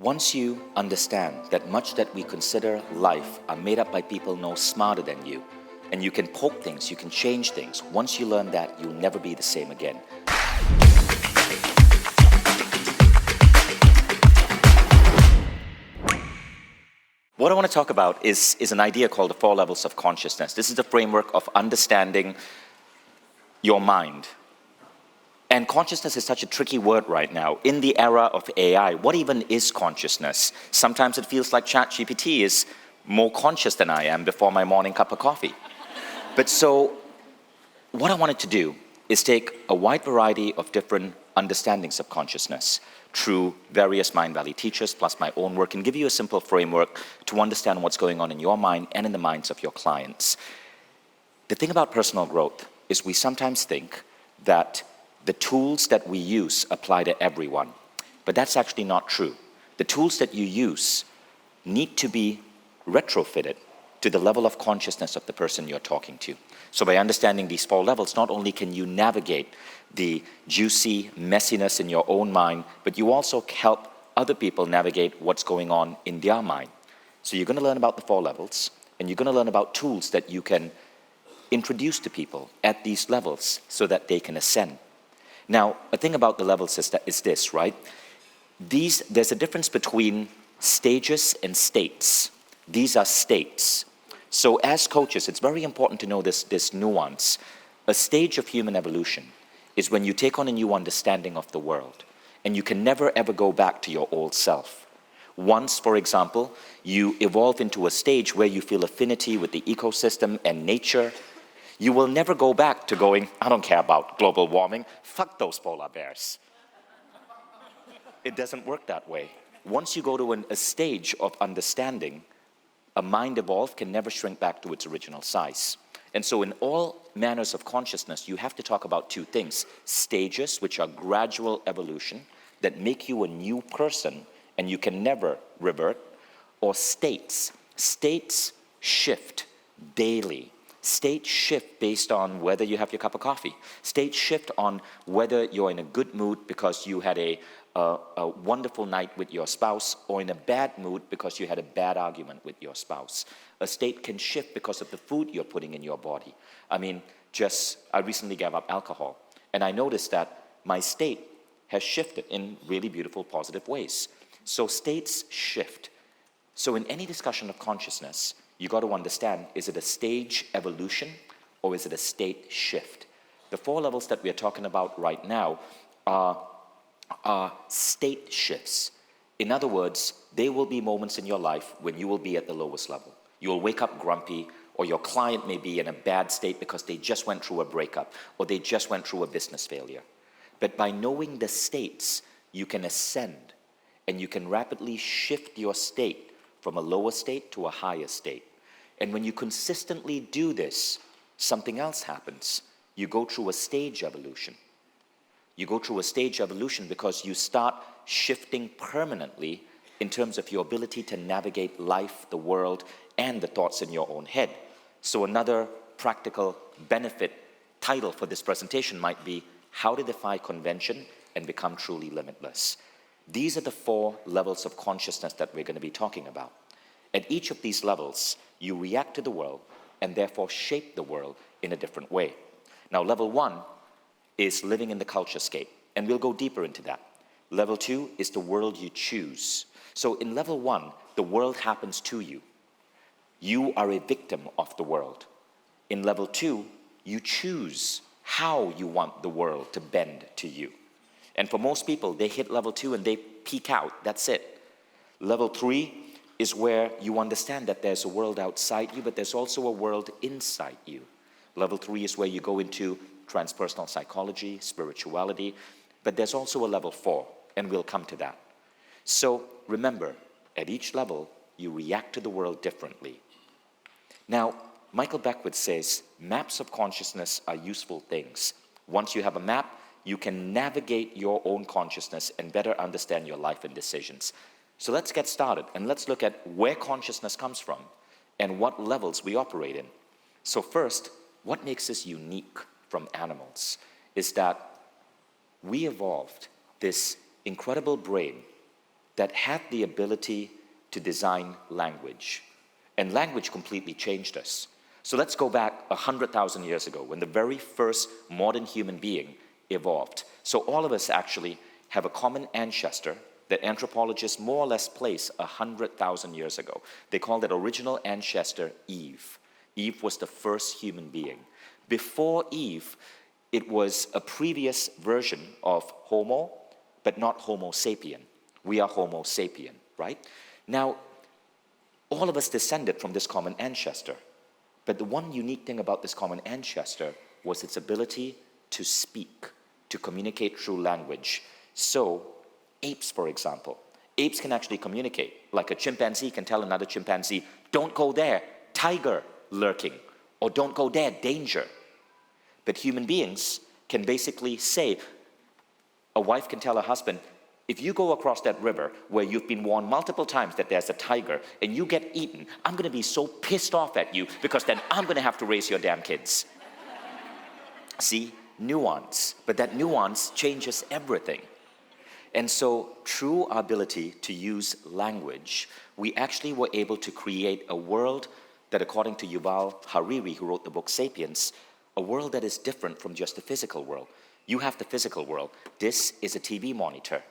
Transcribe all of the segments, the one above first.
Once you understand that much that we consider life are made up by people no smarter than you, and you can poke things, you can change things, once you learn that, you'll never be the same again. What I want to talk about is an idea called the 4 levels of consciousness. This is the framework of understanding your mind. And consciousness is such a tricky word right now. In the era of AI, what even is consciousness? Sometimes it feels like ChatGPT is more conscious than I am before my morning cup of coffee. But so, what I wanted to do is take a wide variety of different understandings of consciousness through various Mindvalley teachers plus my own work and give you a simple framework to understand what's going on in your mind and in the minds of your clients. The thing about personal growth is we sometimes think that the tools that we use apply to everyone, but that's actually not true. The tools that you use need to be retrofitted to the level of consciousness of the person you're talking to. So by understanding these 4 levels, not only can you navigate the juicy messiness in your own mind, but you also help other people navigate what's going on in their mind. So you're going to learn about the 4 levels, and you're going to learn about tools that you can introduce to people at these levels so that they can ascend. Now, a thing about the levels is this, right? There's a difference between stages and states. These are states. So as coaches, it's very important to know this nuance. A stage of human evolution is when you take on a new understanding of the world, and you can never ever go back to your old self. Once, for example, you evolve into a stage where you feel affinity with the ecosystem and nature, you will never go back to going, I don't care about global warming, fuck those polar bears. It doesn't work that way. Once you go to a stage of understanding, a mind evolved can never shrink back to its original size. And so in all manners of consciousness, you have to talk about 2 things. Stages, which are gradual evolution, that make you a new person, and you can never revert, or states. States shift daily. States shift based on whether you have your cup of coffee. States shift on whether you're in a good mood because you had a wonderful night with your spouse, or in a bad mood because you had a bad argument with your spouse. A state can shift because of the food you're putting in your body. I mean, I recently gave up alcohol, and I noticed that my state has shifted in really beautiful, positive ways. So states shift. So in any discussion of consciousness, you got to understand, is it a stage evolution or is it a state shift? The 4 levels that we are talking about right now are state shifts. In other words, there will be moments in your life when you will be at the lowest level. You will wake up grumpy, or your client may be in a bad state because they just went through a breakup or they just went through a business failure. But by knowing the states, you can ascend and you can rapidly shift your state from a lower state to a higher state. And when you consistently do this, something else happens. You go through a stage evolution. You go through a stage evolution because you start shifting permanently in terms of your ability to navigate life, the world, and the thoughts in your own head. So another practical benefit title for this presentation might be How to Defy Convention and Become Truly Limitless. These are the 4 levels of consciousness that we're going to be talking about. At each of these levels, you react to the world and therefore shape the world in a different way. Now, level 1 is living in the culture scape, and we'll go deeper into that. Level 2 is the world you choose. So in level 1, the world happens to you. You are a victim of the world. In level 2, you choose how you want the world to bend to you. And for most people, they hit level 2 and they peak out. That's it. Level 3 is where you understand that there's a world outside you, but there's also a world inside you. Level 3 is where you go into transpersonal psychology, spirituality, but there's also a level 4, and we'll come to that. So remember, at each level, you react to the world differently. Now, Michael Beckwith says, maps of consciousness are useful things. Once you have a map, you can navigate your own consciousness and better understand your life and decisions. So let's get started, and let's look at where consciousness comes from and what levels we operate in. So first, what makes us unique from animals is that we evolved this incredible brain that had the ability to design language. And language completely changed us. So let's go back 100,000 years ago when the very first modern human being evolved. So all of us actually have a common ancestor that anthropologists more or less place 100,000 years ago. They call that original ancestor Eve. Eve was the first human being. Before Eve, it was a previous version of Homo, but not Homo sapien. We are Homo sapien, right? Now, all of us descended from this common ancestor. But the one unique thing about this common ancestor was its ability to speak, to communicate through language. So, apes, for example, apes can actually communicate. Like a chimpanzee can tell another chimpanzee, don't go there, tiger lurking, or don't go there, danger. But human beings can basically say, a wife can tell her husband, if you go across that river where you've been warned multiple times that there's a tiger and you get eaten, I'm going to be so pissed off at you because then I'm going to have to raise your damn kids. See, nuance. But that nuance changes everything. And so through our ability to use language, we actually were able to create a world that, according to Yuval Harari, who wrote the book Sapiens, a world that is different from just the physical world. You have the physical world. This is a TV monitor.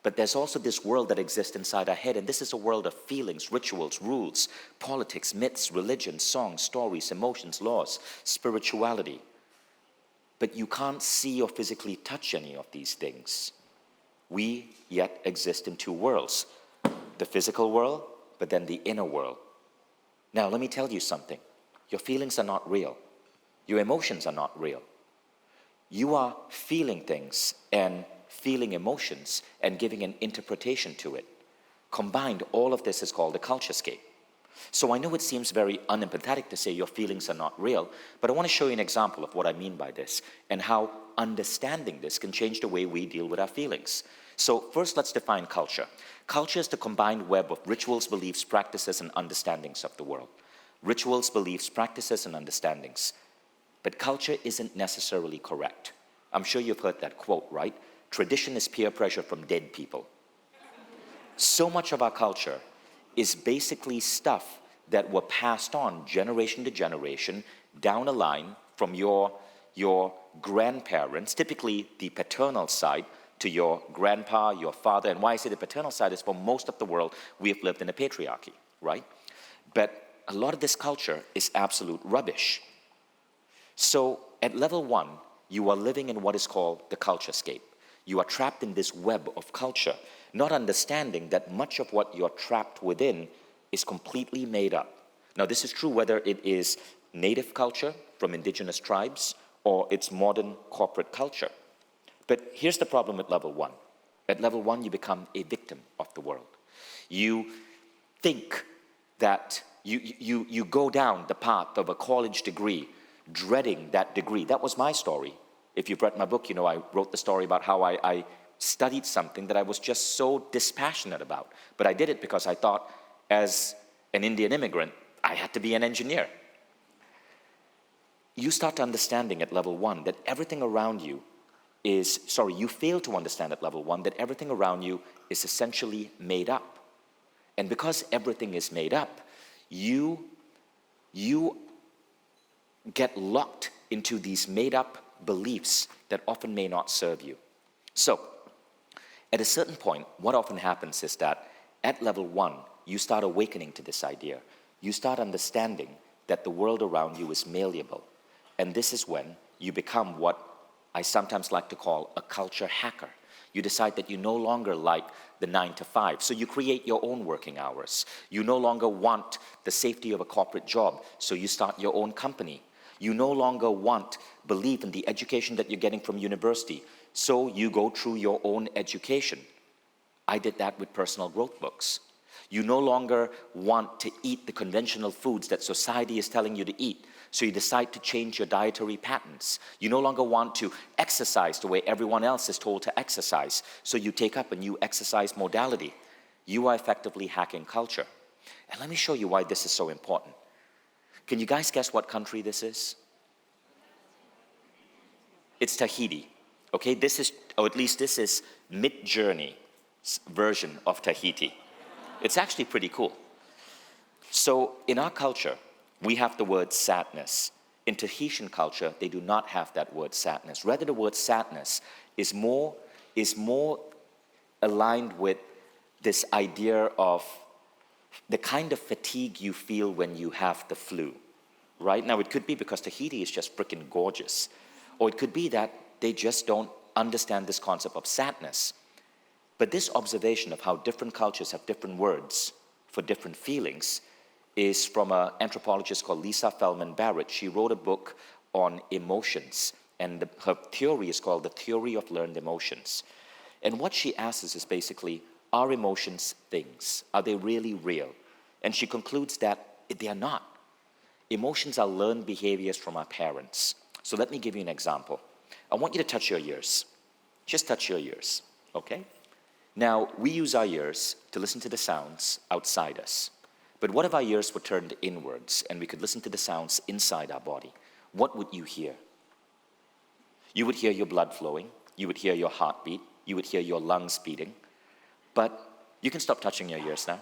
But there's also this world that exists inside our head, and this is a world of feelings, rituals, rules, politics, myths, religion, songs, stories, emotions, laws, spirituality. But you can't see or physically touch any of these things. We yet exist in two worlds, the physical world, but then the inner world. Now, let me tell you something. Your feelings are not real. Your emotions are not real. You are feeling things and feeling emotions and giving an interpretation to it. Combined, all of this is called a culture scape. So I know it seems very unempathetic to say your feelings are not real, but I want to show you an example of what I mean by this and how understanding this can change the way we deal with our feelings. So first, let's define culture. Culture is the combined web of rituals, beliefs, practices, and understandings of the world. Rituals, beliefs, practices, and understandings. But culture isn't necessarily correct. I'm sure you've heard that quote, right? Tradition is peer pressure from dead people. So much of our culture is basically stuff that were passed on generation to generation down a line from your grandparents, typically the paternal side, to your grandpa, your father. And why I say the paternal side is for most of the world, we have lived in a patriarchy, right? But a lot of this culture is absolute rubbish. So at level one, you are living in what is called the culture scape. You are trapped in this web of culture, not understanding that much of what you're trapped within is completely made up. Now, this is true whether it is native culture from indigenous tribes or it's modern corporate culture. But here's the problem at level one. At level one, you become a victim of the world. You think that you go down the path of a college degree, dreading that degree. That was my story. If you've read my book, you know I wrote the story about how I studied something that I was just so dispassionate about. But I did it because I thought, as an Indian immigrant, I had to be an engineer. You start understanding at level one that everything around you you fail to understand at level one that everything around you is essentially made up. And because everything is made up, you get locked into these made up beliefs that often may not serve you. So, at a certain point, what often happens is that at level one, you start awakening to this idea. You start understanding that the world around you is malleable. And this is when you become what I sometimes like to call a culture hacker. You decide that you no longer like the 9 to 5, so you create your own working hours. You no longer want the safety of a corporate job, so you start your own company. You no longer believe in the education that you're getting from university, so you go through your own education. I did that with personal growth books. You no longer want to eat the conventional foods that society is telling you to eat, so you decide to change your dietary patterns. You no longer want to exercise the way everyone else is told to exercise, so you take up a new exercise modality. You are effectively hacking culture. And let me show you why this is so important. Can you guys guess what country this is? It's Tahiti. Okay, this is, or at least this is mid-journey version of Tahiti. It's actually pretty cool. So in our culture, we have the word sadness. In Tahitian culture, they do not have that word sadness. Rather, the word sadness is more aligned with this idea of the kind of fatigue you feel when you have the flu, right? Now, it could be because Tahiti is just freaking gorgeous, or it could be that they just don't understand this concept of sadness. But this observation of how different cultures have different words for different feelings is from an anthropologist called Lisa Feldman Barrett. She wrote a book on emotions, and her theory is called the theory of learned emotions. And what she asks is basically, are emotions things? Are they really real? And she concludes that they are not. Emotions are learned behaviors from our parents. So let me give you an example. I want you to touch your ears. Just touch your ears, okay? Now, we use our ears to listen to the sounds outside us. But what if our ears were turned inwards and we could listen to the sounds inside our body? What would you hear? You would hear your blood flowing. You would hear your heartbeat. You would hear your lungs beating. But you can stop touching your ears now.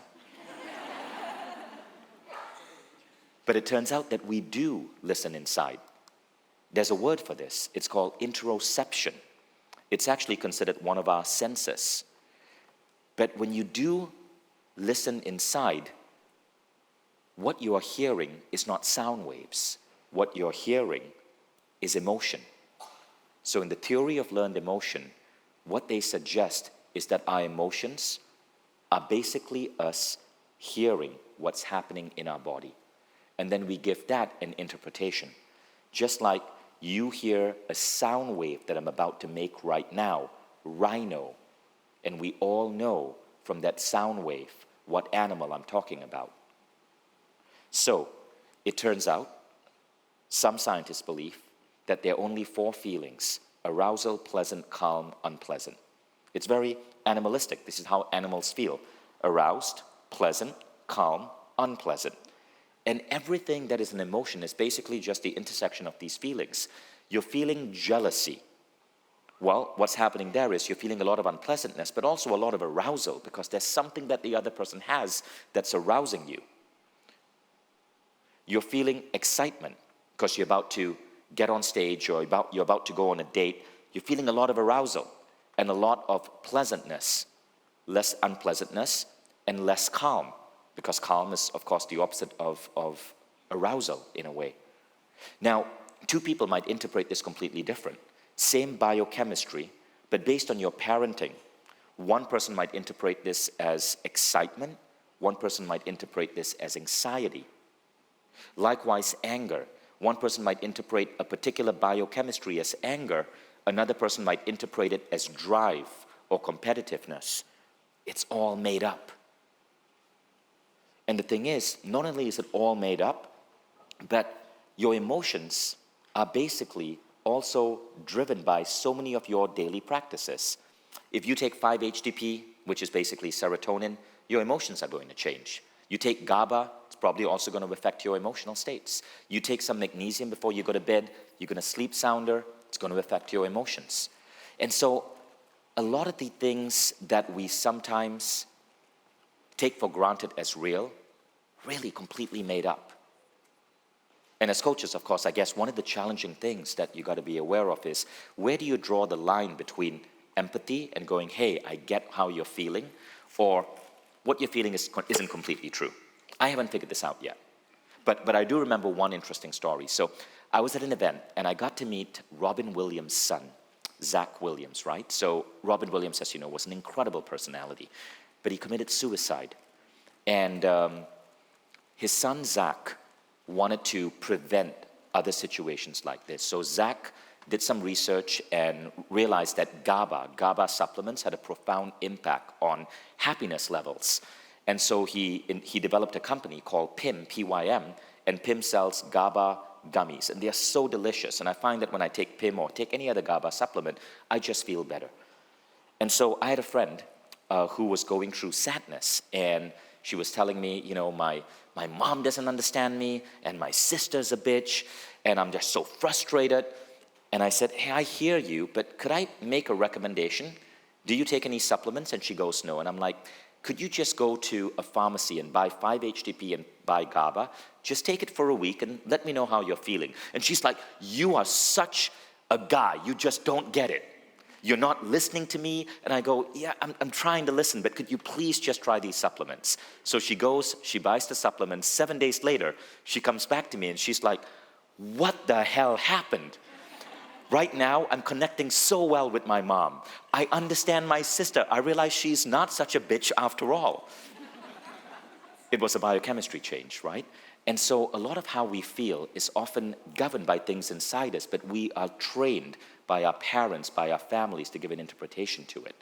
But it turns out that we do listen inside. There's a word for this. It's called interoception. It's actually considered one of our senses. But when you do listen inside, what you are hearing is not sound waves. What you're hearing is emotion. So in the theory of learned emotion, what they suggest is that our emotions are basically us hearing what's happening in our body. And then we give that an interpretation. Just like you hear a sound wave that I'm about to make right now, rhino, and we all know from that sound wave what animal I'm talking about. So, it turns out, some scientists believe that there are only 4 feelings: arousal, pleasant, calm, unpleasant. It's very animalistic. This is how animals feel: aroused, pleasant, calm, unpleasant. And everything that is an emotion is basically just the intersection of these feelings. You're feeling jealousy. Well, what's happening there is you're feeling a lot of unpleasantness, but also a lot of arousal, because there's something that the other person has that's arousing you. You're feeling excitement because you're about to get on stage, or you're about to go on a date. You're feeling a lot of arousal and a lot of pleasantness, less unpleasantness, and less calm, because calm is, of course, the opposite of arousal in a way. Now, 2 people might interpret this completely different. Same biochemistry, but based on your parenting, one person might interpret this as excitement, one person might interpret this as anxiety. Likewise, anger. One person might interpret a particular biochemistry as anger, another person might interpret it as drive or competitiveness. It's all made up. And the thing is, not only is it all made up, but your emotions are basically also driven by so many of your daily practices. If you take 5-HTP, which is basically serotonin, your emotions are going to change. You take GABA, it's probably also going to affect your emotional states. You take some magnesium before you go to bed, you're going to sleep sounder, it's going to affect your emotions. And so a lot of the things that we sometimes take for granted as real, really completely made up. And as coaches, of course, I guess one of the challenging things that you got to be aware of is, where do you draw the line between empathy and going, hey, I get how you're feeling, or what you're feeling isn't completely true? I haven't figured this out yet. But I do remember one interesting story. So I was at an event, and I got to meet Robin Williams' son, Zach Williams, right? So Robin Williams, as you know, was an incredible personality, but he committed suicide. And his son, Zach, wanted to prevent other situations like this. So Zach did some research and realized that GABA supplements had a profound impact on happiness levels. And so he developed a company called PIM, P-Y-M, and PIM sells GABA gummies. And they are so delicious. And I find that when I take PIM or take any other GABA supplement, I just feel better. And so I had a friend who was going through sadness, and she was telling me, you know, my mom doesn't understand me, and my sister's a bitch, and I'm just so frustrated. And I said, hey, I hear you, but could I make a recommendation? do you take any supplements? And she goes, no. And I'm like, could you just go to a pharmacy and buy 5-HTP and buy GABA? Just take it for a week and let me know how you're feeling. And she's like, you are such a guy, you just don't get it. You're not listening to me. And I go, yeah, I'm trying to listen, but could you please just try these supplements? So she goes, she buys the supplements. 7 days later, she comes back to me and she's like, what the hell happened? Right now, I'm connecting so well with my mom. I understand my sister. I realize she's not such a bitch after all. It was a biochemistry change, right? And so a lot of how we feel is often governed by things inside us, but we are trained by our parents, by our families to give an interpretation to it.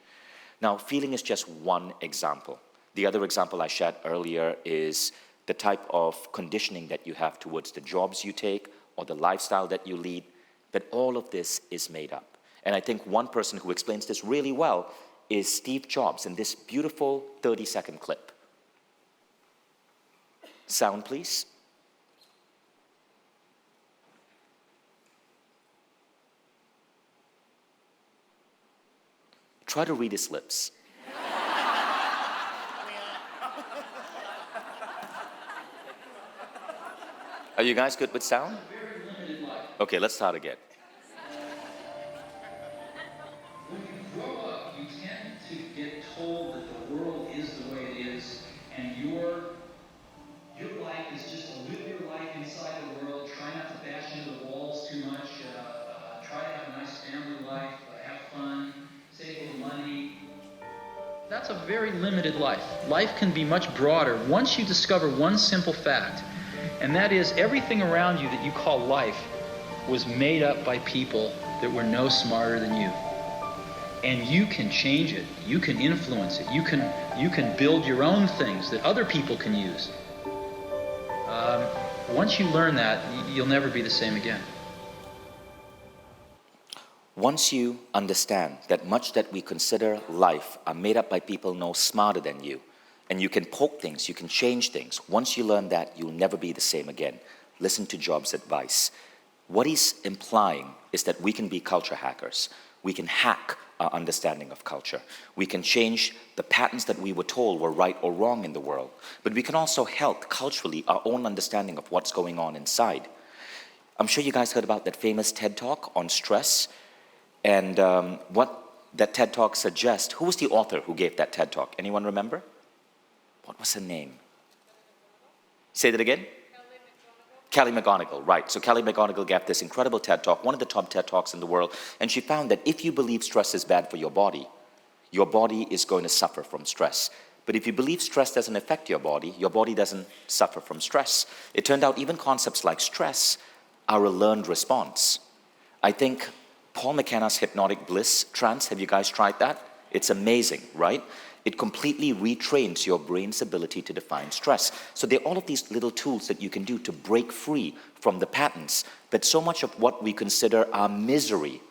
Now, feeling is just one example. The other example I shared earlier is the type of conditioning that you have towards the jobs you take or the lifestyle that you lead, that all of this is made up. And I think one person who explains this really well is Steve Jobs in this beautiful 30-second clip. Sound, please. Try to read his lips. Are you guys good with sound? Okay, let's start again. When you grow up, you tend to get told that the world is the way it is, and your life is just to live your life inside the world, try not to bash into the walls too much, try to have a nice family life, have fun, save a little money. That's a very limited life. Life can be much broader once you discover one simple fact, and that is everything around you that you call life was made up by people that were no smarter than you. And you can change it. You can influence it. You can build your own things that other people can use. Once you learn that, you'll never be the same again. Once you understand that much that we consider life are made up by people no smarter than you, and you can poke things, you can change things, once you learn that, you'll never be the same again. Listen to Jobs' advice. What he's implying is that we can be culture hackers. We can hack our understanding of culture. We can change the patterns that we were told were right or wrong in the world. But we can also help culturally our own understanding of what's going on inside. I'm sure you guys heard about that famous TED Talk on stress. And what that TED Talk suggests, who was the author who gave that TED Talk? Anyone remember? What was her name? Say that again? Kelly McGonigal, right. So Kelly McGonigal gave this incredible TED Talk, one of the top TED Talks in the world, and she found that if you believe stress is bad for your body is going to suffer from stress. But if you believe stress doesn't affect your body doesn't suffer from stress. It turned out even concepts like stress are a learned response. I think Paul McKenna's hypnotic bliss trance, have you guys tried that? It's amazing, right? It completely retrains your brain's ability to define stress. So there are all of these little tools that you can do to break free from the patterns. But so much of what we consider our misery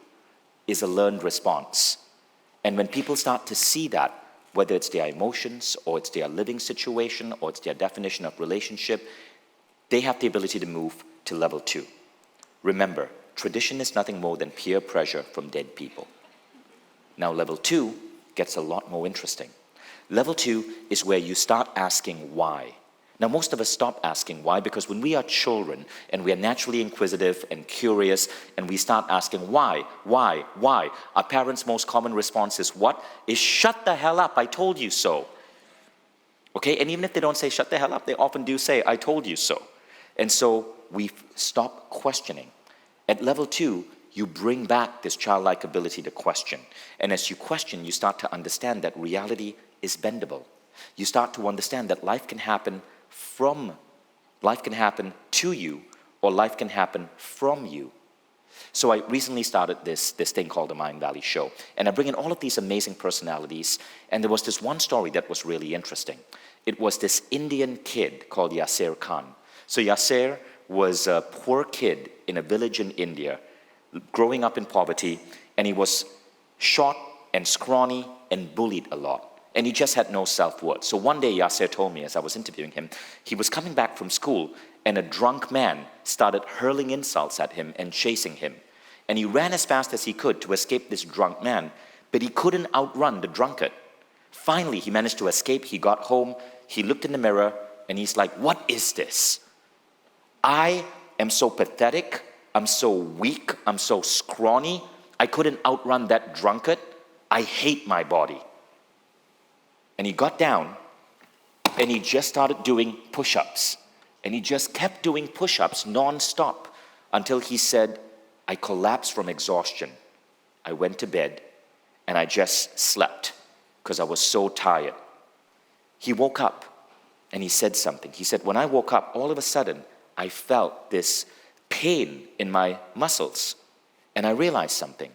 is a learned response. And when people start to see that, whether it's their emotions or it's their living situation or it's their definition of relationship, they have the ability to move to level 2. Remember, tradition is nothing more than peer pressure from dead people. Now level 2 gets a lot more interesting. Level 2 is where you start asking why. Now most of us stop asking why because when we are children and we are naturally inquisitive and curious and we start asking why, our parents' most common response is what? Is shut the hell up, I told you so. Okay, and even if they don't say shut the hell up, they often do say I told you so. And so we stop questioning. At level 2, you bring back this childlike ability to question. And as you question, you start to understand that reality is bendable. You start to understand that life can happen to you, or life can happen from you. So I recently started this thing called the Mindvalley Show. And I bring in all of these amazing personalities. And there was this one story that was really interesting. It was this Indian kid called Yasser Khan. So Yasser was a poor kid in a village in India, growing up in poverty, and he was short and scrawny and bullied a lot. And he just had no self-worth. So one day Yasser told me as I was interviewing him, he was coming back from school and a drunk man started hurling insults at him and chasing him. And he ran as fast as he could to escape this drunk man. but he couldn't outrun the drunkard. Finally, he managed to escape. He got home. He looked in the mirror, and he's like, what is this? I am so pathetic. I'm so weak. I'm so scrawny. I couldn't outrun that drunkard. I hate my body. And he got down, and he just started doing push-ups. And he just kept doing push-ups non-stop until he said, I collapsed from exhaustion. I went to bed, and I just slept because I was so tired. He woke up, and he said something. He said, when I woke up, all of a sudden, I felt this pain in my muscles. And I realized something.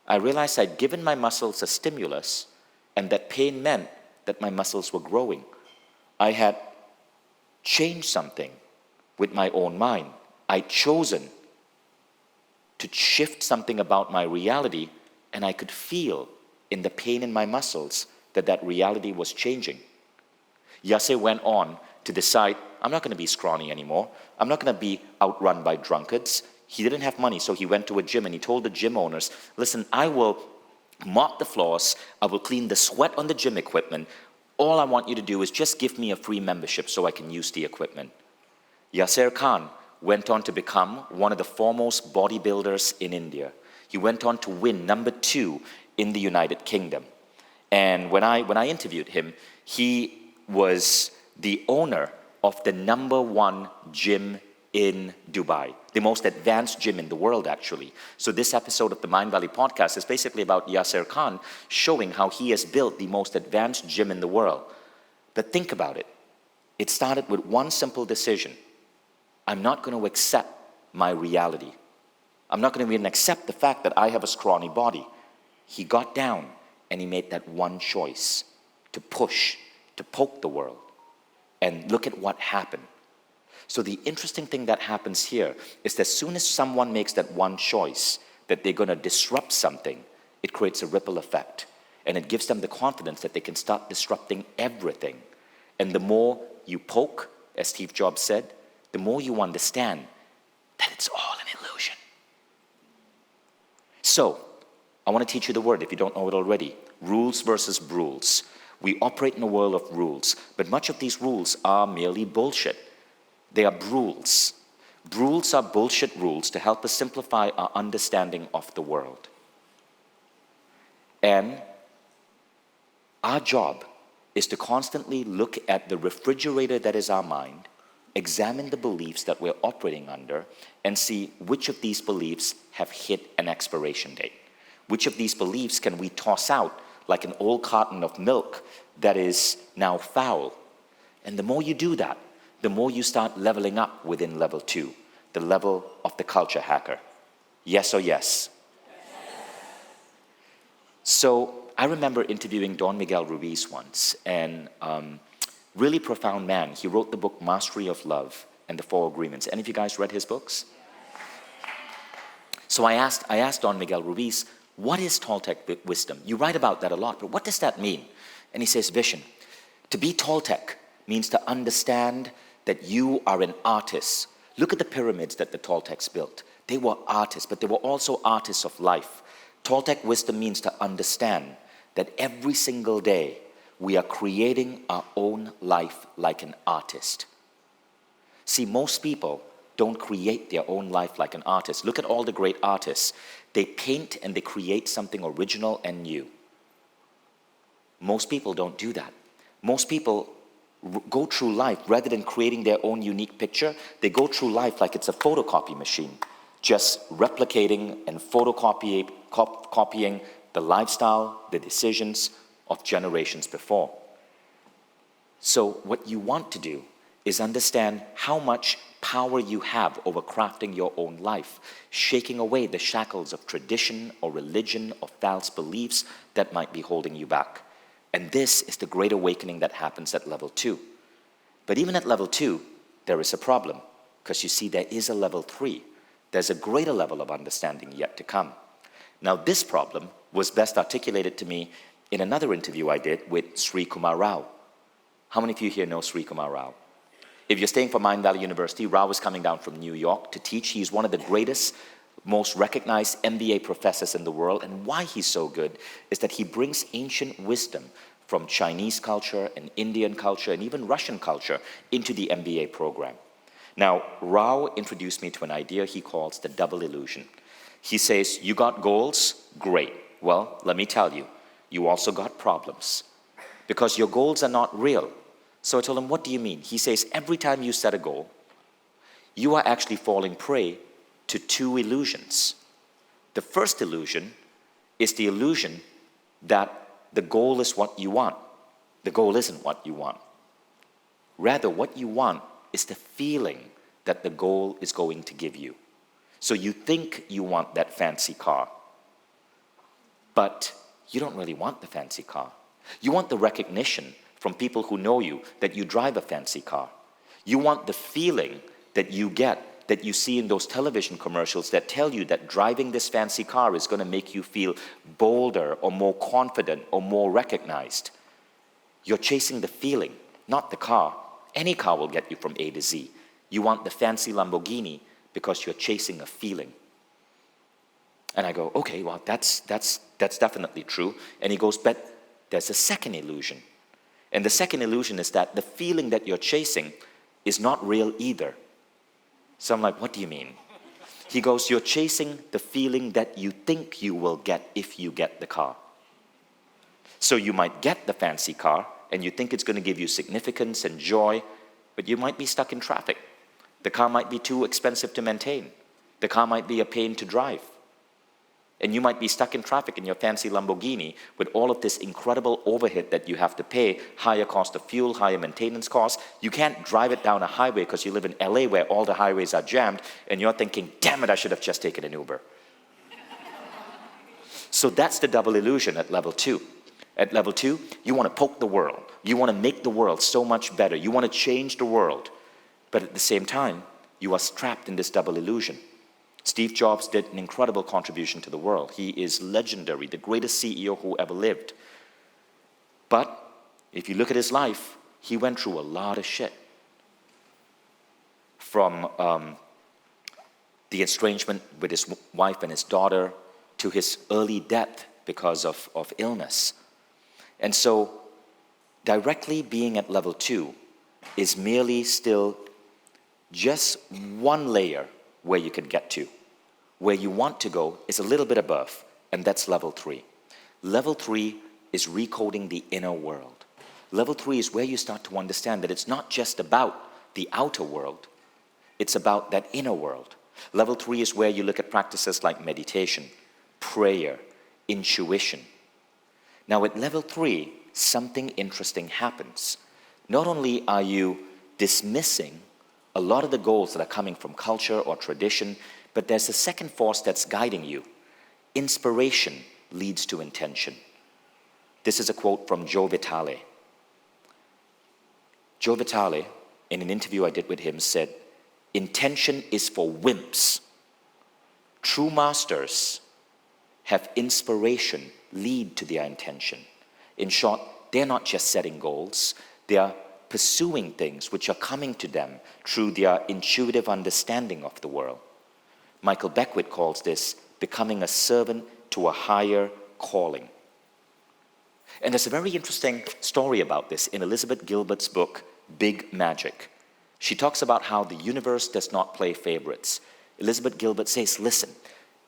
I realized I'd given my muscles a stimulus, and that pain meant that my muscles were growing. I had changed something with my own mind. I'd chosen to shift something about my reality, and I could feel in the pain in my muscles that that reality was changing. Yase went on to decide, I'm not going to be scrawny anymore. I'm not going to be outrun by drunkards. He didn't have money, so he went to a gym, and he told the gym owners, listen, I will mop the floors, I will clean the sweat on the gym equipment. All I want you to do is just give me a free membership so I can use the equipment. Yasser Khan went on to become one of the foremost bodybuilders in India. He went on to win number 2 in the United Kingdom. And when I interviewed him, he was the owner of the number 1 gym in Dubai, the most advanced gym in the world, actually. So this episode of the Mindvalley podcast is basically about Yasser Khan showing how he has built the most advanced gym in the world. But think about it. It started with one simple decision. I'm not going to accept my reality. I'm not going to even accept the fact that I have a scrawny body. He got down and he made that one choice to push, to poke the world. And look at what happened. So the interesting thing that happens here is that as soon as someone makes that one choice that they're going to disrupt something, it creates a ripple effect. And it gives them the confidence that they can start disrupting everything. And the more you poke, as Steve Jobs said, the more you understand that it's all an illusion. So, I want to teach you the word if you don't know it already. Rules versus brules. We operate in a world of rules, but much of these rules are merely bullshit. They are brules. Brules are bullshit rules to help us simplify our understanding of the world. And our job is to constantly look at the refrigerator that is our mind, examine the beliefs that we're operating under, and see which of these beliefs have hit an expiration date. Which of these beliefs can we toss out like an old carton of milk that is now foul? And the more you do that, the more you start leveling up within level 2, the level of the culture hacker. Yes or yes? So I remember interviewing Don Miguel Ruiz once, and really profound man. He wrote the book Mastery of Love and the 4 Agreements. Any of you guys read his books? So I asked Don Miguel Ruiz, what is Toltec wisdom? You write about that a lot, but what does that mean? And he says, Vishen, to be Toltec means to understand that you are an artist. Look at the pyramids that the Toltecs built. They were artists, but they were also artists of life. Toltec wisdom means to understand that every single day we are creating our own life like an artist. See, most people don't create their own life like an artist. Look at all the great artists. They paint and they create something original and new. Most people don't do that. Most people go through life, rather than creating their own unique picture, they go through life like it's a photocopy machine, just replicating and copying the lifestyle, the decisions of generations before. So what you want to do is understand how much power you have over crafting your own life, shaking away the shackles of tradition or religion or false beliefs that might be holding you back. And this is the great awakening that happens at level 2. But even at level 2, there is a problem, because you see there is a level 3. There's a greater level of understanding yet to come. Now this problem was best articulated to me in another interview I did with Sri Kumar Rao. How many of you here know Sri Kumar Rao? If you're staying for Mindvalley University, Rao is coming down from New York to teach. He's one of the greatest most recognized MBA professors in the world, and why he's so good is that he brings ancient wisdom from Chinese culture and Indian culture and even Russian culture into the MBA program. Now, Rao introduced me to an idea he calls the double illusion. He says, you got goals? Great. Well, let me tell you, you also got problems because your goals are not real. So I told him, what do you mean? He says, every time you set a goal, you are actually falling prey to two illusions. The first illusion is the illusion that the goal is what you want. The goal isn't what you want. Rather, what you want is the feeling that the goal is going to give you. So you think you want that fancy car, but you don't really want the fancy car. You want the recognition from people who know you that you drive a fancy car. You want the feeling that you get, that you see in those television commercials that tell you that driving this fancy car is going to make you feel bolder or more confident or more recognized. You're chasing the feeling, not the car. Any car will get you from A to Z. You want the fancy Lamborghini because you're chasing a feeling. And I go, okay, well, that's definitely true. And he goes, but there's a second illusion. And the second illusion is that the feeling that you're chasing is not real either. So I'm like, what do you mean? He goes, you're chasing the feeling that you think you will get if you get the car. So you might get the fancy car, and you think it's going to give you significance and joy, but you might be stuck in traffic. The car might be too expensive to maintain. The car might be a pain to drive. And you might be stuck in traffic in your fancy Lamborghini with all of this incredible overhead that you have to pay, higher cost of fuel, higher maintenance costs. You can't drive it down a highway because you live in LA where all the highways are jammed, and you're thinking, damn it, I should have just taken an Uber. So that's the double illusion at level 2. At level 2, you want to poke the world. You want to make the world so much better. You want to change the world. But at the same time, you are trapped in this double illusion. Steve Jobs did an incredible contribution to the world. He is legendary, the greatest CEO who ever lived. But if you look at his life, he went through a lot of shit. From the estrangement with his wife and his daughter to his early death because of illness. And so directly being at level 2 is merely still just one layer where you can get to. Where you want to go is a little bit above, and that's level 3. Level 3 is recoding the inner world. Level 3 is where you start to understand that it's not just about the outer world, it's about that inner world. Level 3 is where you look at practices like meditation, prayer, intuition. Now at level 3, something interesting happens. Not only are you dismissing a lot of the goals that are coming from culture or tradition, but there's a second force that's guiding you. Inspiration leads to intention. This is a quote from Joe Vitale. Joe Vitale, in an interview I did with him, said, intention is for wimps. True masters have inspiration lead to their intention. In short, they're not just setting goals, they are pursuing things which are coming to them through their intuitive understanding of the world. Michael Beckwith calls this becoming a servant to a higher calling. And there's a very interesting story about this in Elizabeth Gilbert's book, Big Magic. She talks about how the universe does not play favorites. Elizabeth Gilbert says, listen,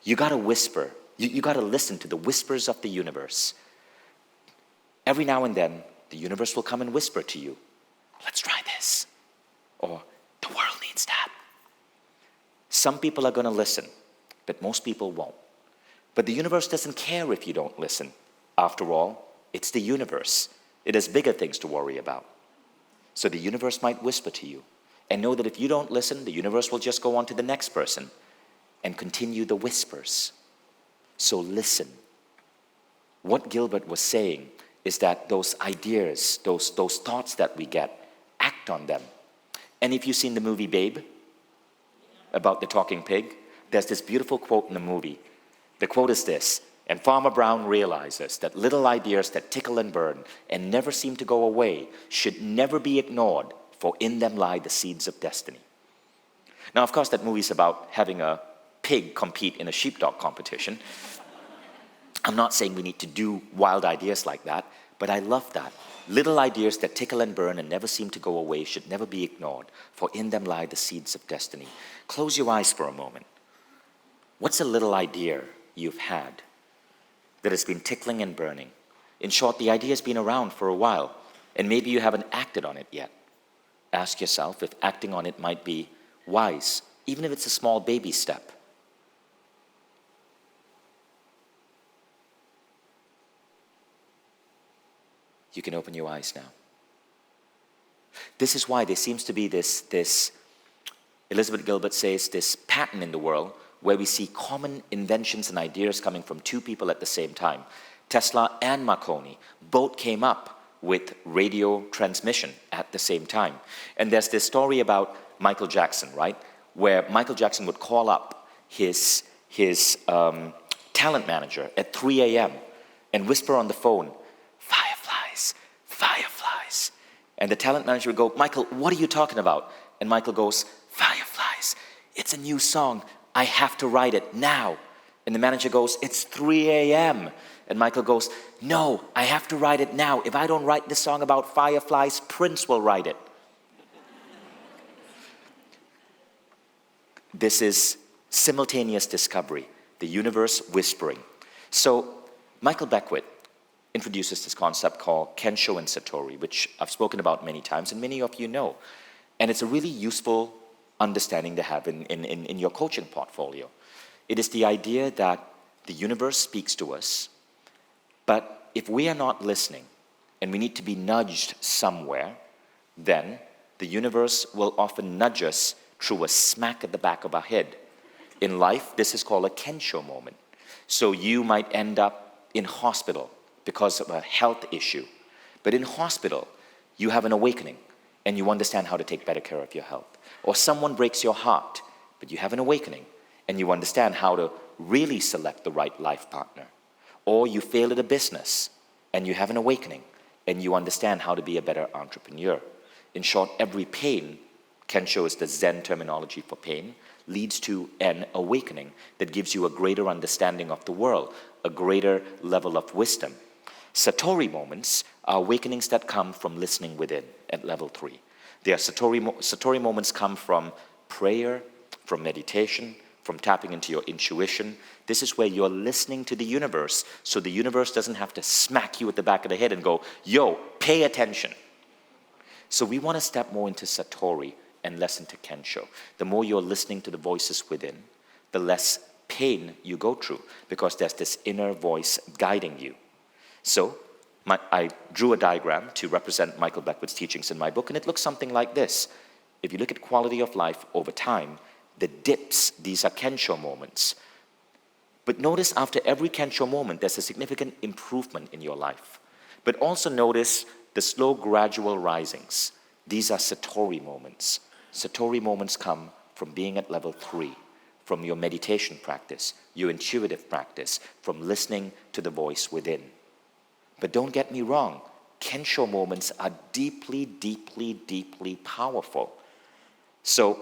you gotta whisper, you gotta listen to the whispers of the universe. Every now and then, the universe will come and whisper to you, let's try this, or the world needs that. Some people are going to listen, but most people won't. But the universe doesn't care if you don't listen. After all, it's the universe. It has bigger things to worry about. So the universe might whisper to you, and know that if you don't listen, the universe will just go on to the next person and continue the whispers. So listen. What Gilbert was saying is that those ideas, those thoughts that we get, act on them. And if you've seen the movie Babe, about the talking pig, there's this beautiful quote in the movie. The quote is this, and Farmer Brown realizes that little ideas that tickle and burn and never seem to go away should never be ignored, for in them lie the seeds of destiny. Now, of course, that movie's about having a pig compete in a sheepdog competition. I'm not saying we need to do wild ideas like that, but I love that. Little ideas that tickle and burn and never seem to go away should never be ignored, for in them lie the seeds of destiny. Close your eyes for a moment. What's a little idea you've had that has been tickling and burning? In short, the idea has been around for a while, and maybe you haven't acted on it yet. Ask yourself if acting on it might be wise, even if it's a small baby step. You can open your eyes now. This is why there seems to be this, Elizabeth Gilbert says, this pattern in the world where we see common inventions and ideas coming from two people at the same time. Tesla and Marconi both came up with radio transmission at the same time. And there's this story about Michael Jackson, right? Where Michael Jackson would call up his talent manager at 3 a.m. and whisper on the phone, "Fireflies, fireflies." And the talent manager would go, "Michael, what are you talking about?" And Michael goes, "Fireflies, it's a new song. I have to write it now." And the manager goes, "It's 3 a.m. And Michael goes, "No, I have to write it now. If I don't write this song about fireflies, Prince will write it." This is simultaneous discovery, the universe whispering. So Michael Beckwith introduces this concept called Kensho and Satori, which I've spoken about many times and many of you know. And it's a really useful understanding to have in your coaching portfolio. It is the idea that the universe speaks to us, but if we are not listening and we need to be nudged somewhere, then the universe will often nudge us through a smack at the back of our head. In life, this is called a Kensho moment. So you might end up in hospital because of a health issue. But in hospital, you have an awakening and you understand how to take better care of your health. Or someone breaks your heart, but you have an awakening and you understand how to really select the right life partner. Or you fail at a business and you have an awakening and you understand how to be a better entrepreneur. In short, every pain, Kensho is the Zen terminology for pain, leads to an awakening that gives you a greater understanding of the world, a greater level of wisdom. Satori moments are awakenings that come from listening within at level 3. Their Satori moments come from prayer, from meditation, from tapping into your intuition. This is where you're listening to the universe, so the universe doesn't have to smack you at the back of the head and go, "Yo, pay attention." So we want to step more into Satori and less into Kensho. The more you're listening to the voices within, the less pain you go through, because there's this inner voice guiding you. So I drew a diagram to represent Michael Beckwith's teachings in my book, and it looks something like this. If you look at quality of life over time, the dips, these are Kensho moments. But notice after every Kensho moment, there's a significant improvement in your life. But also notice the slow, gradual risings. These are Satori moments. Satori moments come from being at level 3, from your meditation practice, your intuitive practice, from listening to the voice within. But don't get me wrong, Kensho moments are deeply, deeply, deeply powerful. So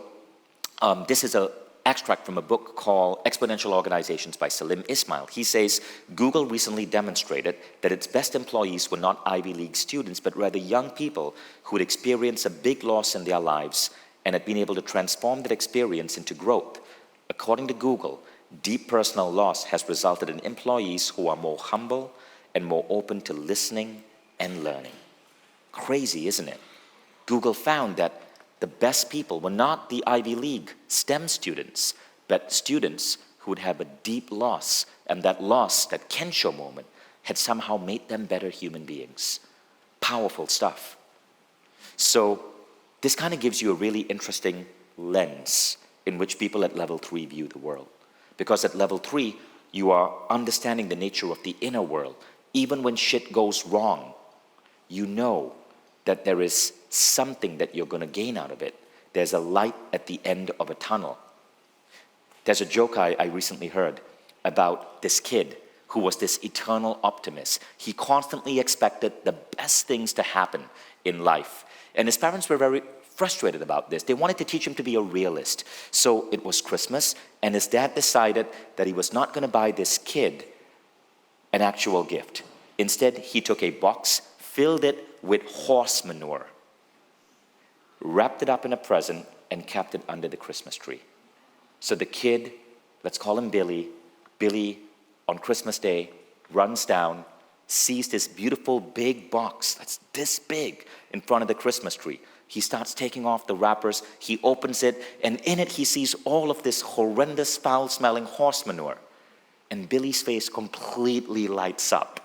this is an extract from a book called Exponential Organizations by Salim Ismail. He says, Google recently demonstrated that its best employees were not Ivy League students, but rather young people who had experienced a big loss in their lives and had been able to transform that experience into growth. According to Google, deep personal loss has resulted in employees who are more humble and more open to listening and learning. Crazy, isn't it? Google found that the best people were not the Ivy League STEM students, but students who would have a deep loss, and that loss, that Kensho moment, had somehow made them better human beings. Powerful stuff. So this kind of gives you a really interesting lens in which people at level 3 view the world. Because at level 3, you are understanding the nature of the inner world. Even when shit goes wrong, you know that there is something that you're going to gain out of it. There's a light at the end of a tunnel. There's a joke I recently heard about this kid who was this eternal optimist. He constantly expected the best things to happen in life. And his parents were very frustrated about this. They wanted to teach him to be a realist. So it was Christmas, and his dad decided that he was not going to buy this kid an actual gift. Instead, he took a box, filled it with horse manure, wrapped it up in a present, and kept it under the Christmas tree. So the kid, let's call him Billy, on Christmas Day, runs down, sees this beautiful big box that's this big in front of the Christmas tree. He starts taking off the wrappers, he opens it, and in it he sees all of this horrendous, foul-smelling horse manure. And Billy's face completely lights up.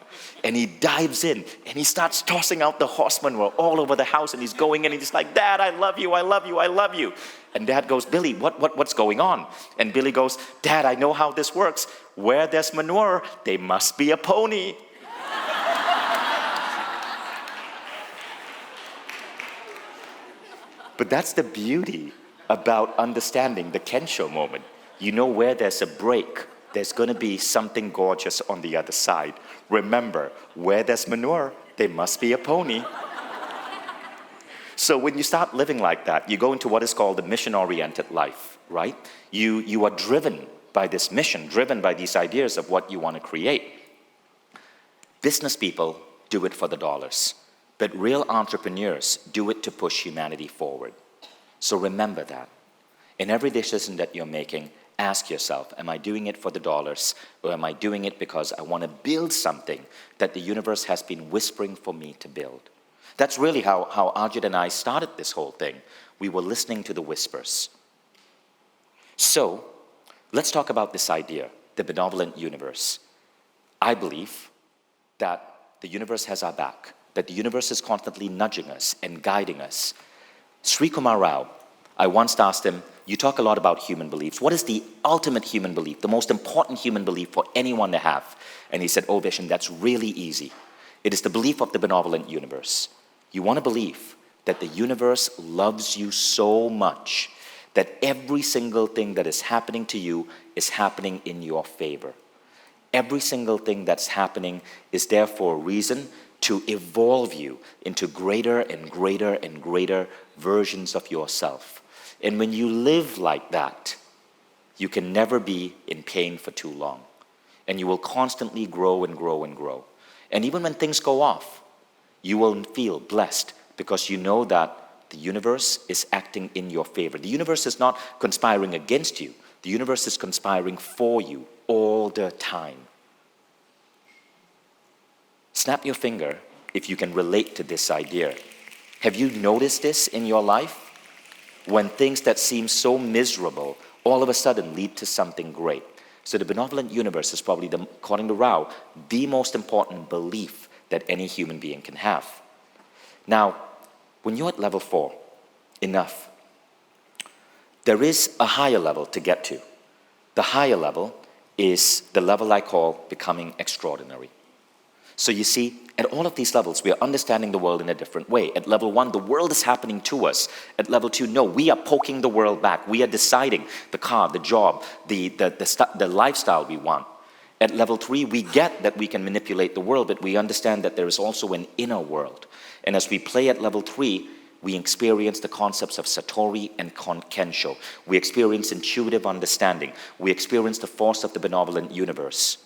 And he dives in, and he starts tossing out the horse manure all over the house, and he's going in, and he's like, Dad, I love you, I love you, I love you. And Dad goes, Billy, what's going on? And Billy goes, Dad, I know how this works. Where there's manure, there must be a pony. But that's the beauty about understanding the Kensho moment. You know where there's a break, there's going to be something gorgeous on the other side. Remember, where there's manure, there must be a pony. So when you start living like that, you go into what is called the mission-oriented life, right? You are driven by this mission, driven by these ideas of what you want to create. Business people do it for the dollars. But real entrepreneurs do it to push humanity forward. So remember that. In every decision that you're making, ask yourself, am I doing it for the dollars, or am I doing it because I want to build something that the universe has been whispering for me to build? That's really how Ajit and I started this whole thing. We were listening to the whispers. So let's talk about this idea, the benevolent universe. I believe that the universe has our back, that the universe is constantly nudging us and guiding us. Sri Kumar Rao, I once asked him, you talk a lot about human beliefs. What is the ultimate human belief, the most important human belief for anyone to have? And he said, oh, Vishen, that's really easy. It is the belief of the benevolent universe. You want to believe that the universe loves you so much that every single thing that is happening to you is happening in your favor. Every single thing that's happening is there for a reason, to evolve you into greater and greater and greater versions of yourself. And when you live like that, you can never be in pain for too long. And you will constantly grow and grow and grow. And even when things go off, you will feel blessed because you know that the universe is acting in your favor. The universe is not conspiring against you. The universe is conspiring for you all the time. Snap your finger if you can relate to this idea. Have you noticed this in your life? When things that seem so miserable all of a sudden lead to something great. So the benevolent universe is probably, according to Rao, the most important belief that any human being can have. Now, when you're at level 4, enough, there is a higher level to get to. The higher level is the level I call becoming extraordinary. So you see, at all of these levels, we are understanding the world in a different way. At level 1, the world is happening to us. At level 2, no, we are poking the world back. We are deciding the car, the job, the lifestyle we want. At level 3, we get that we can manipulate the world, but we understand that there is also an inner world. And as we play at level 3, we experience the concepts of Satori and Kensho. We experience intuitive understanding. We experience the force of the benevolent universe.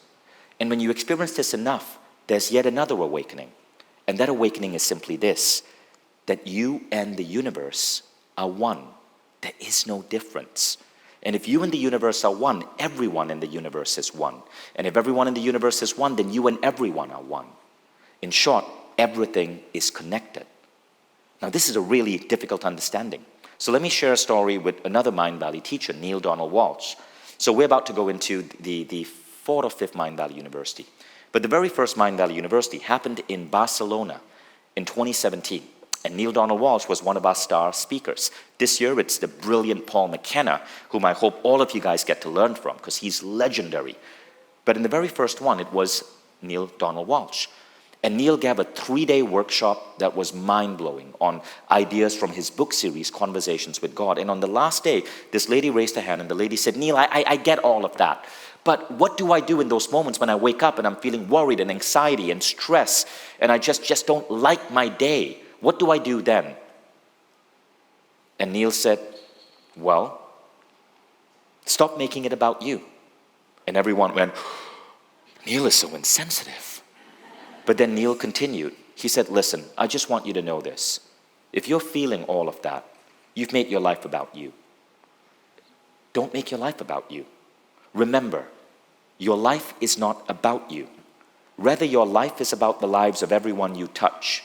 And when you experience this enough, there's yet another awakening. And that awakening is simply this, that you and the universe are one. There is no difference. And if you and the universe are one, everyone in the universe is one. And if everyone in the universe is one, then you and everyone are one. In short, everything is connected. Now, this is a really difficult understanding. So let me share a story with another Mindvalley teacher, Neil Donald Walsh. So we're about to go into the 4th or 5th Mindvalley University. But the very first Mindvalley University happened in Barcelona in 2017. And Neil Donald Walsh was one of our star speakers. This year, it's the brilliant Paul McKenna, whom I hope all of you guys get to learn from, because he's legendary. But in the very first one, it was Neil Donald Walsh. And Neil gave a 3-day workshop that was mind-blowing on ideas from his book series, Conversations with God. And on the last day, this lady raised her hand, and the lady said, Neil, I get all of that. But what do I do in those moments when I wake up and I'm feeling worried and anxiety and stress, and I just don't like my day? What do I do then? And Neil said, well, stop making it about you. And everyone went, Neil is so insensitive. But then Neil continued. He said, listen, I just want you to know this. If you're feeling all of that, you've made your life about you. Don't make your life about you. Remember, your life is not about you. Rather, your life is about the lives of everyone you touch.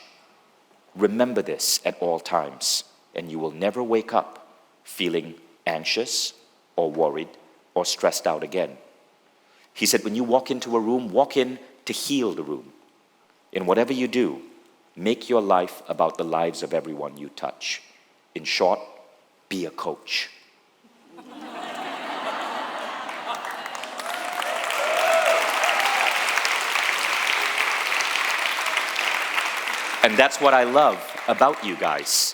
Remember this at all times, and you will never wake up feeling anxious or worried or stressed out again. He said, when you walk into a room, walk in to heal the room. In whatever you do, make your life about the lives of everyone you touch. In short, be a coach. And that's what I love about you guys.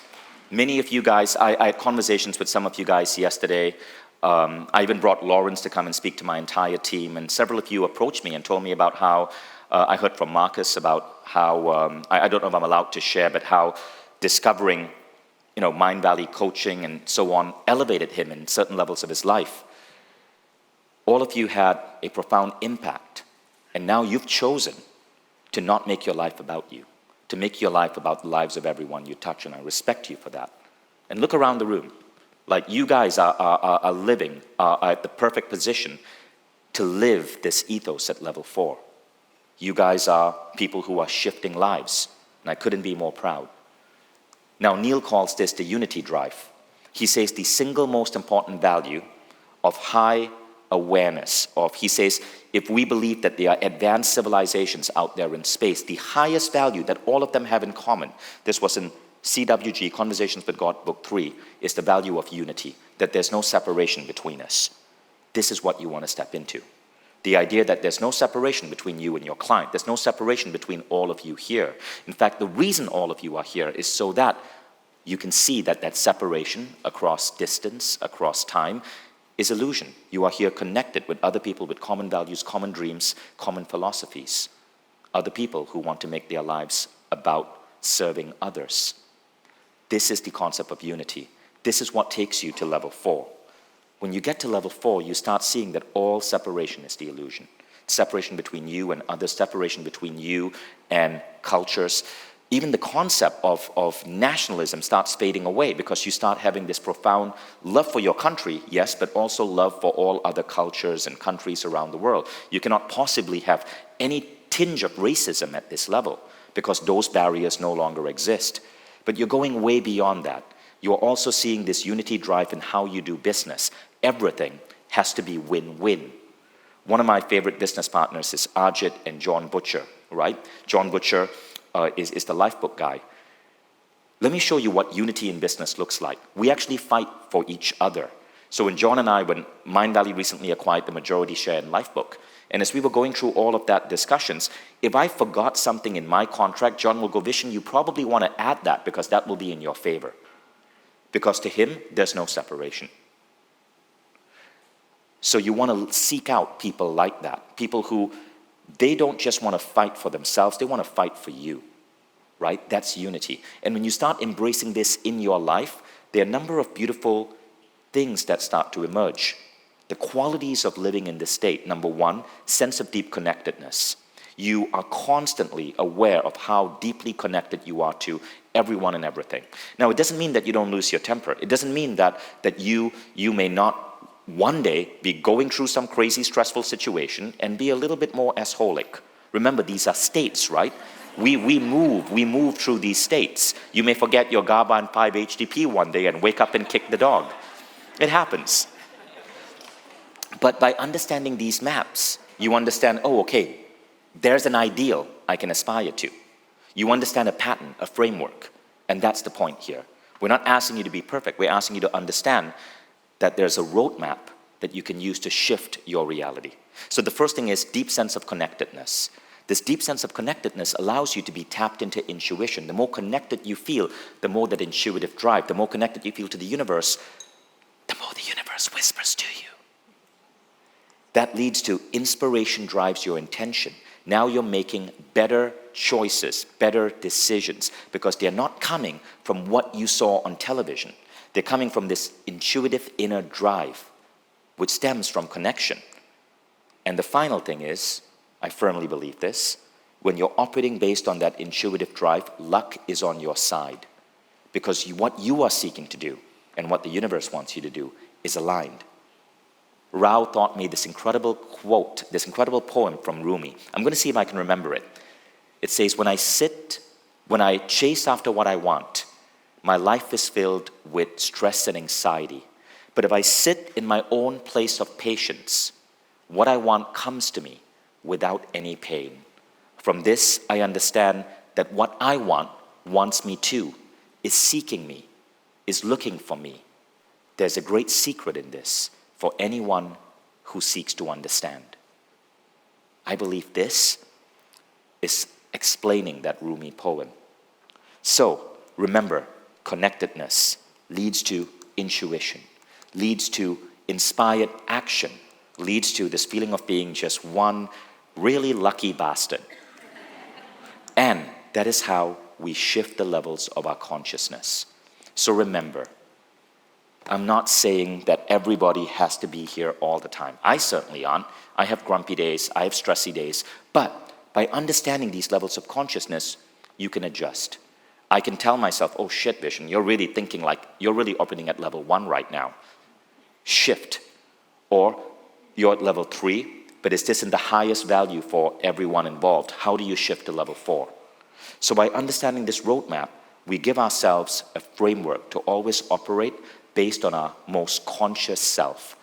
Many of you guys, I had conversations with some of you guys yesterday. I even brought Lawrence to come and speak to my entire team, and several of you approached me and told me about how, I heard from Marcus about how, I don't know if I'm allowed to share, but how discovering, Mindvalley coaching and so on elevated him in certain levels of his life. All of you had a profound impact, and now you've chosen to not make your life about you, to make your life about the lives of everyone you touch, and I respect you for that. And look around the room. Like, you guys are living, are at the perfect position to live this ethos at level 4. You guys are people who are shifting lives, and I couldn't be more proud. Now, Neil calls this the unity drive. He says the single most important value of high awareness of, he says, if we believe that there are advanced civilizations out there in space, the highest value that all of them have in common, this was in CWG, Conversations with God, Book 3, is the value of unity, that there's no separation between us. This is what you want to step into. The idea that there's no separation between you and your client, there's no separation between all of you here. In fact, the reason all of you are here is so that you can see that that separation across distance, across time, is illusion. You are here connected with other people with common values, common dreams, common philosophies. Other people who want to make their lives about serving others. This is the concept of unity. This is what takes you to level 4. When you get to level 4, you start seeing that all separation is the illusion. Separation between you and others, separation between you and cultures. Even the concept of nationalism starts fading away because you start having this profound love for your country, yes, but also love for all other cultures and countries around the world. You cannot possibly have any tinge of racism at this level because those barriers no longer exist. But you're going way beyond that. You're also seeing this unity drive in how you do business. Everything has to be win-win. One of my favorite business partners is Ajit and John Butcher, right? John Butcher is the Lifebook guy. Let me show you what unity in business looks like. We actually fight for each other. So when John and I, when Mindvalley recently acquired the majority share in Lifebook, and as we were going through all of that discussions, if I forgot something in my contract, John will go, Vishen, you probably want to add that because that will be in your favor. Because to him, there's no separation. So you want to seek out people like that, people who, they don't just want to fight for themselves, they want to fight for you, right? That's unity. And when you start embracing this in your life, there are a number of beautiful things that start to emerge. The qualities of living in this state. Number 1, sense of deep connectedness. You are constantly aware of how deeply connected you are to everyone and everything. Now, it doesn't mean that you don't lose your temper. It doesn't mean that you may not one day be going through some crazy stressful situation and be a little bit more asholic. Remember, these are states, right? We move through these states. You may forget your GABA and 5-HTP one day and wake up and kick the dog. It happens. But by understanding these maps, you understand, oh, okay, there's an ideal I can aspire to. You understand a pattern, a framework, and that's the point here. We're not asking you to be perfect. We're asking you to understand that there's a roadmap that you can use to shift your reality. So the first thing is deep sense of connectedness. This deep sense of connectedness allows you to be tapped into intuition. The more connected you feel, the more that intuitive drive, the more connected you feel to the universe, the more the universe whispers to you. That leads to inspiration drives your intention. Now you're making better choices, better decisions, because they're not coming from what you saw on television. They're coming from this intuitive inner drive, which stems from connection. And the final thing is, I firmly believe this, when you're operating based on that intuitive drive, luck is on your side. Because what you are seeking to do and what the universe wants you to do is aligned. Rao taught me this incredible quote, this incredible poem from Rumi. I'm going to see if I can remember it. It says, when I chase after what I want, my life is filled with stress and anxiety. But if I sit in my own place of patience, what I want comes to me without any pain. From this, I understand that what I want wants me too, is seeking me, is looking for me. There's a great secret in this for anyone who seeks to understand. I believe this is explaining that Rumi poem. So, remember, connectedness leads to intuition, leads to inspired action, leads to this feeling of being just one really lucky bastard. And that is how we shift the levels of our consciousness. So remember, I'm not saying that everybody has to be here all the time. I certainly aren't. I have grumpy days, I have stressy days. But by understanding these levels of consciousness, you can adjust. I can tell myself, oh shit, Vishen, you're really thinking like, you're really operating at level 1 right now. Shift. Or you're at level 3, but is this in the highest value for everyone involved? How do you shift to level 4? So by understanding this roadmap, we give ourselves a framework to always operate based on our most conscious self.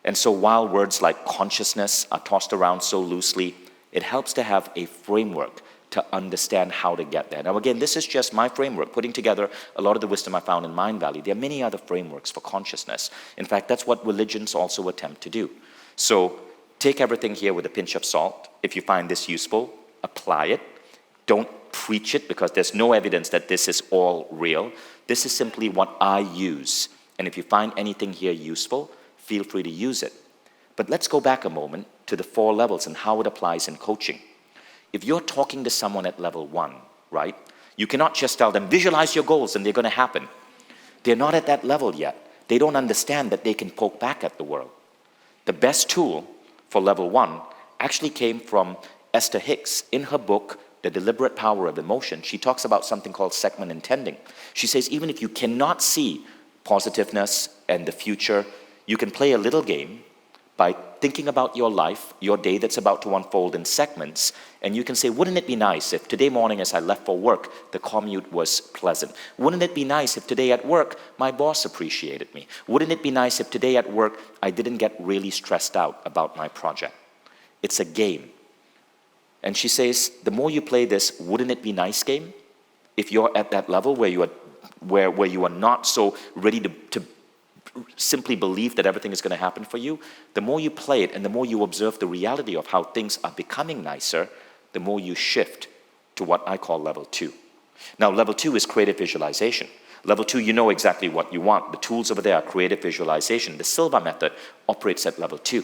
And so while words like consciousness are tossed around so loosely, it helps to have a framework to understand how to get there. Now again, this is just my framework, putting together a lot of the wisdom I found in Mindvalley. There are many other frameworks for consciousness. In fact, that's what religions also attempt to do. So take everything here with a pinch of salt. If you find this useful, apply it. Don't preach it because there's no evidence that this is all real. This is simply what I use. And if you find anything here useful, feel free to use it. But let's go back a moment to the 4 levels and how it applies in coaching. If you're talking to someone at level 1, right, you cannot just tell them, visualize your goals and they're going to happen. They're not at that level yet. They don't understand that they can poke back at the world. The best tool for level 1 actually came from Esther Hicks. In her book, The Deliberate Power of Emotion, she talks about something called segment intending. She says, even if you cannot see positiveness and the future, you can play a little game by thinking about your life, your day that's about to unfold in segments, and you can say, wouldn't it be nice if today morning as I left for work, the commute was pleasant? Wouldn't it be nice if today at work, my boss appreciated me? Wouldn't it be nice if today at work, I didn't get really stressed out about my project? It's a game. And she says, the more you play this wouldn't it be nice game, if you're at that level where you are not so ready to simply believe that everything is going to happen for you, the more you play it and the more you observe the reality of how things are becoming nicer, the more you shift to what I call level 2. Now, level 2 is creative visualization. Level 2, you know exactly what you want. The tools over there are creative visualization. The Silva method operates at level 2.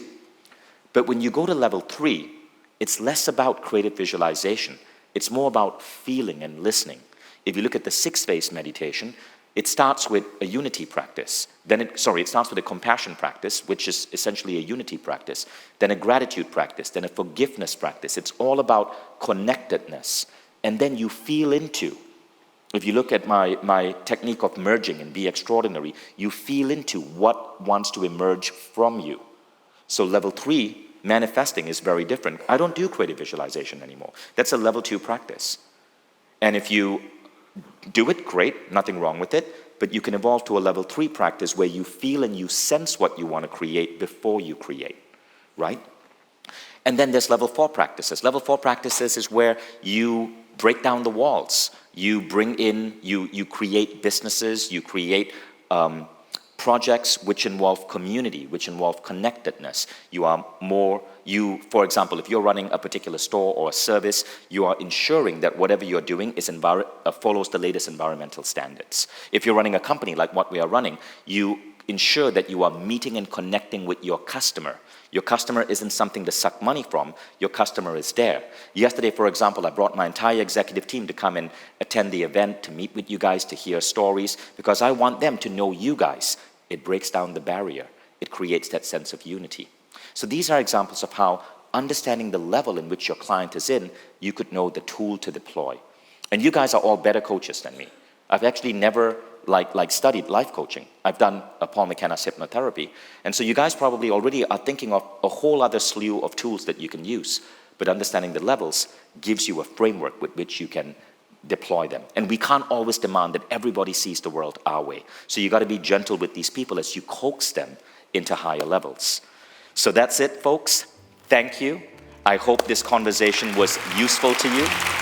But when you go to level 3, it's less about creative visualization. It's more about feeling and listening. If you look at the 6-phase meditation, it starts with a unity practice. It starts with a compassion practice, which is essentially a unity practice. Then a gratitude practice. Then a forgiveness practice. It's all about connectedness. And then you feel into, if you look at my technique of merging and be extraordinary, you feel into what wants to emerge from you. So level 3, manifesting, is very different. I don't do creative visualization anymore. That's a level 2 practice. And if you do it, great, nothing wrong with it, but you can evolve to a level 3 practice where you feel and you sense what you want to create before you create, right? And then there's level 4 practices. Level 4 practices is where you break down the walls. You bring in, you create businesses, you create projects which involve community, which involve connectedness. For example, if you're running a particular store or a service, you are ensuring that whatever you're doing follows the latest environmental standards. If you're running a company like what we are running, you ensure that you are meeting and connecting with your customer. Your customer isn't something to suck money from. Your customer is there. Yesterday, for example, I brought my entire executive team to come and attend the event, to meet with you guys, to hear stories, because I want them to know you guys. It breaks down the barrier. It creates that sense of unity. So these are examples of how understanding the level in which your client is in, you could know the tool to deploy. And you guys are all better coaches than me. I've actually never studied life coaching. I've done Paul McKenna's hypnotherapy. And so you guys probably already are thinking of a whole other slew of tools that you can use. But understanding the levels gives you a framework with which you can deploy them. And we can't always demand that everybody sees the world our way. So you got to be gentle with these people as you coax them into higher levels. So that's it, folks. Thank you. I hope this conversation was useful to you.